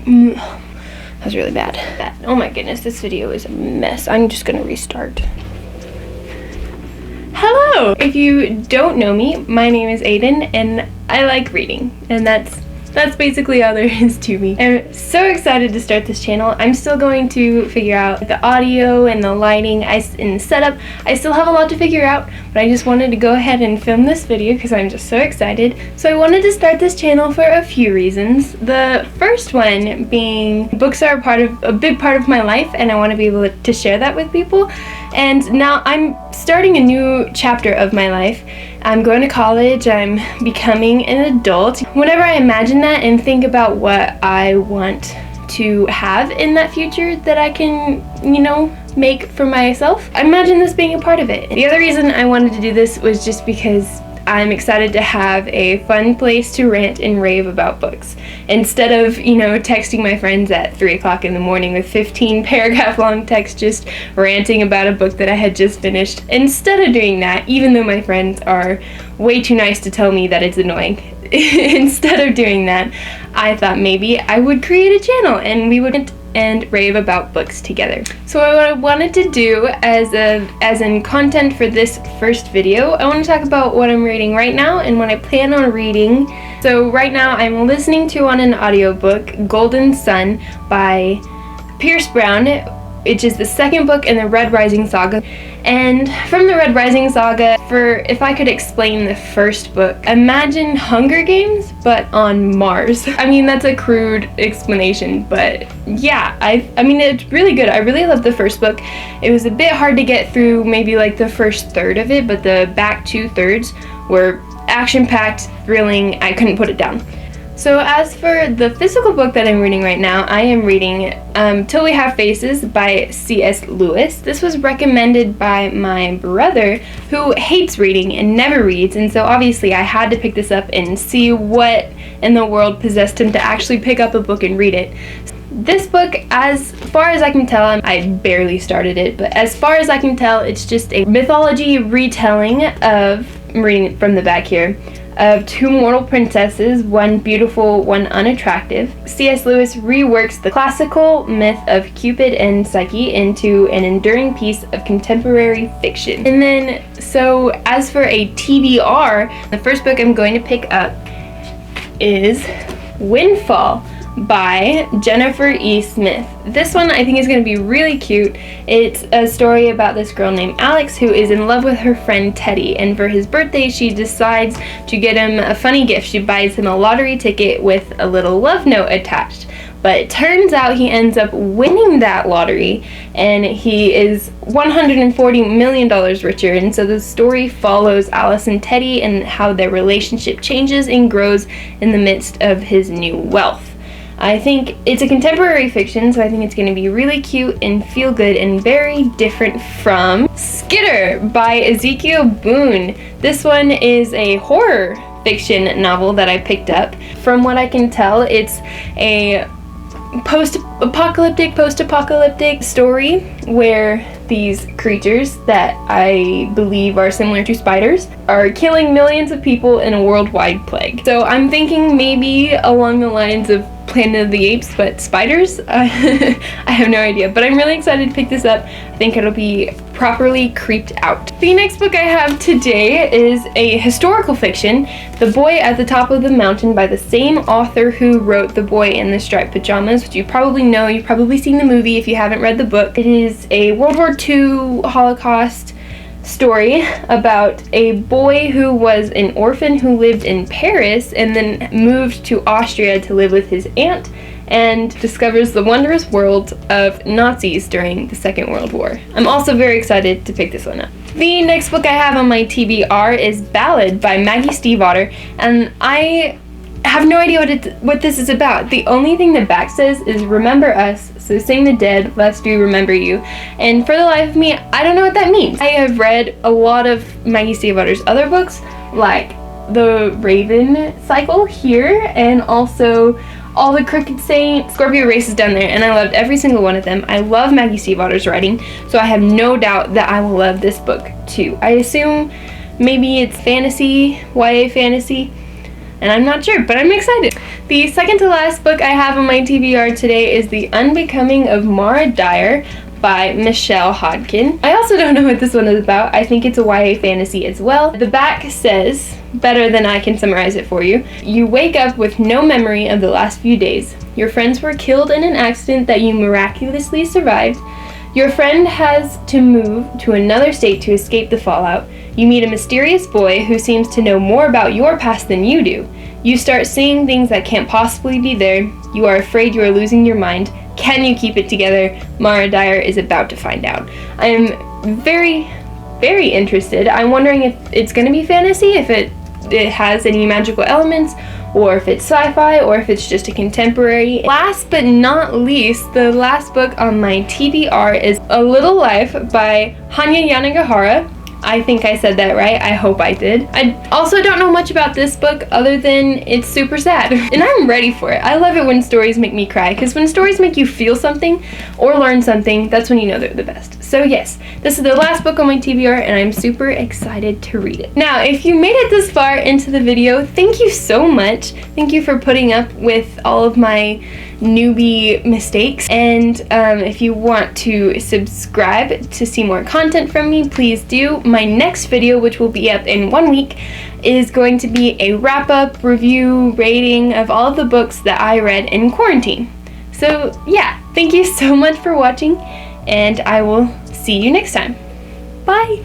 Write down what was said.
That was really bad. Oh my goodness, this video is a mess. I'm just gonna restart. Hello! If you don't know me, my name is Aiden and I like reading, and that's basically all there is to me. I'm so excited to start this channel. I'm still going to figure out the audio and the lighting and the setup. I still have a lot to figure out, but I just wanted to go ahead and film this video because I'm just so excited. So I wanted to start this channel for a few reasons. The first one being books are a big part of my life, and I want to be able to share that with people. And now I'm starting a new chapter of my life. I'm going to college, I'm becoming an adult. Whenever I imagine that and think about what I want to have in that future that I can, make for myself, I imagine this being a part of it. The other reason I wanted to do this was just because I'm excited to have a fun place to rant and rave about books. Instead of, texting my friends at 3 o'clock in the morning with 15 paragraph long text just ranting about a book that I had just finished. Instead of doing that, even though my friends are way too nice to tell me that it's annoying, instead of doing that, I thought maybe I would create a channel and we would rant and rave about books together. So what I wanted to do as in content for this first video, I want to talk about what I'm reading right now and what I plan on reading. So right now I'm listening to on an audiobook Golden Sun by Pierce Brown, which is the second book in the Red Rising saga. And from the Red Rising saga, if I could explain the first book, imagine Hunger Games, but on Mars. I mean, that's a crude explanation, but yeah, I mean, it's really good. I really loved the first book. It was a bit hard to get through maybe like the first third of it, but the back 2/3 were action-packed, thrilling. I couldn't put it down. So as for the physical book that I'm reading right now, I am reading Till We Have Faces by C.S. Lewis. This was recommended by my brother, who hates reading and never reads, and so obviously I had to pick this up and see what in the world possessed him to actually pick up a book and read it. This book, as far as I can tell, I barely started it, but as far as I can tell, it's just a mythology retelling of, I'm reading it from the back here, of two mortal princesses, one beautiful, one unattractive. C.S. Lewis reworks the classical myth of Cupid and Psyche into an enduring piece of contemporary fiction. And then, so as for a TBR, the first book I'm going to pick up is Windfall by Jennifer E. Smith. This one I think is going to be really cute. It's a story about this girl named Alex who is in love with her friend Teddy, and for his birthday she decides to get him a funny gift. She buys him a lottery ticket with a little love note attached. But it turns out he ends up winning that lottery, and he is $140 million richer. And so the story follows Alice and Teddy and how their relationship changes and grows in the midst of his new wealth. I think it's a contemporary fiction, so I think it's going to be really cute and feel good and very different from Skitter by Ezekiel Boone. This one is a horror fiction novel that I picked up. From what I can tell, it's a post-apocalyptic story where these creatures that I believe are similar to spiders are killing millions of people in a worldwide plague. So I'm thinking maybe along the lines of Planet of the Apes, but spiders? I have no idea, but I'm really excited to pick this up. I think it'll be properly creeped out. The next book I have today is a historical fiction, The Boy at the Top of the Mountain by the same author who wrote The Boy in the Striped Pajamas, which you probably know. You've probably seen the movie if you haven't read the book. It is a World War II Holocaust story about a boy who was an orphan who lived in Paris and then moved to Austria to live with his aunt and discovers the wondrous world of Nazis during the Second World War. I'm also very excited to pick this one up. The next book I have on my TBR is Ballad by Maggie Stiefvater, and I have no idea what this is about. The only thing the back says is "Remember us, so sing the dead, lest we remember you." And for the life of me, I don't know what that means. I have read a lot of Maggie Stiefvater's other books, like The Raven Cycle here, and also All the Crooked Saints, Scorpio Races down there, and I loved every single one of them. I love Maggie Stiefvater's writing, so I have no doubt that I will love this book too. I assume maybe it's fantasy, YA fantasy, and I'm not sure, but I'm excited. The second to last book I have on my TBR today is The Unbecoming of Mara Dyer by Michelle Hodkin. I also don't know what this one is about. I think it's a YA fantasy as well. The back says, better than I can summarize it for you, you wake up with no memory of the last few days. Your friends were killed in an accident that you miraculously survived. Your friend has to move to another state to escape the fallout. You meet a mysterious boy who seems to know more about your past than you do. You start seeing things that can't possibly be there. You are afraid you are losing your mind. Can you keep it together? Mara Dyer is about to find out. I am very, very interested. I'm wondering if it's going to be fantasy, if it has any magical elements, or if it's sci-fi, or if it's just a contemporary. Last but not least, the last book on my TBR is A Little Life by Hanya Yanagihara. I think I said that right. I hope I did. I also don't know much about this book other than it's super sad. And I'm ready for it. I love it when stories make me cry, because when stories make you feel something or learn something, that's when you know they're the best. So yes, this is the last book on my TBR and I'm super excited to read it. Now, if you made it this far into the video, thank you so much. Thank you for putting up with all of my newbie mistakes, and if you want to subscribe to see more content from me, please do. My next video, which will be up in 1 week, is going to be a wrap-up review rating of all of the books that I read in quarantine. So yeah, thank you so much for watching, and I will see you next time. Bye!